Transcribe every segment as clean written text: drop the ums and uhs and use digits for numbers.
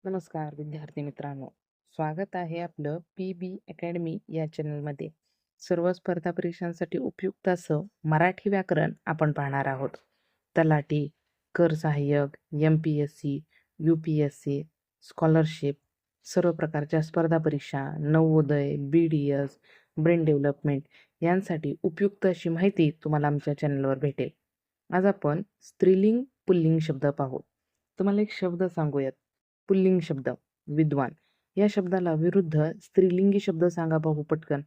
नमस्कार विद्यार्थी मित्रांनो, स्वागत आहे आपलं पी.बी. अकॅडमी या चॅनलमध्ये. सर्व स्पर्धा परीक्षांसाठी उपयुक्त असं मराठी व्याकरण आपण पाहणार आहोत. तलाठी, कर सहाय्यक, MPSC, UPSC, स्कॉलरशिप, सर्व प्रकारच्या स्पर्धा परीक्षा, नवोदय, BDS, ब्रेन डेव्हलपमेंट यांसाठी उपयुक्त अशी माहिती तुम्हाला आमच्या चॅनलवर भेटेल. आज आपण स्त्रीलिंग पुल्लिंग शब्द पाहू. तुम्हाला एक शब्द सांगूयात. पुल्लिंग शब्द विद्वान या शब्दाला विरुद्ध स्त्रीलिंगी शब्द सांगा पाहू पटकन.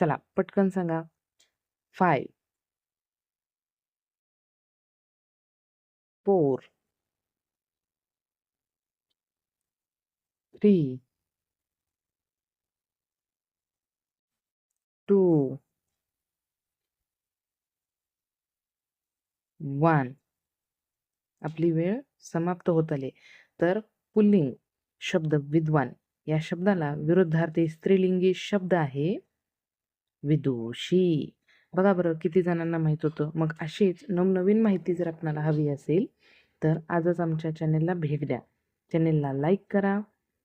चला पटकन सांगा. 5 4 3 2 1. आपली वेळ समाप्त होत आली. तर पुल्लिंग शब्द विद्वान या शब्दाला विरुद्धार्थी स्त्रीलिंगी शब्द आहे विदुषी. बघा बरं किती जणांना माहीत होतं. मग अशीच नवनवीन माहिती जर आपल्याला हवी असेल तर आजच आमच्या चॅनेलला भेट द्या. चॅनेलला लाईक करा,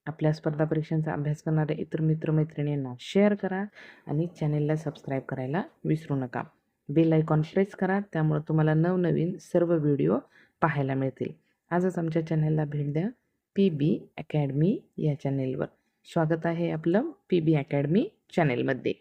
आपल्या स्पर्धा परीक्षांचा अभ्यास करणाऱ्या इतर मित्रमैत्रिणींना शेअर करा आणि चॅनेलला सबस्क्राईब करायला विसरू नका. बेल आयकॉन प्रेस करा, त्यामुळे तुम्हाला नवनवीन सर्व व्हिडिओ पाहायला मिळतील. आजच आमच्या चॅनेलला भेट द्या. पी.बी. अकॅडमी या चॅनेलवर स्वागत आहे आपलं पी.बी. अकॅडमी चॅनेलमध्ये.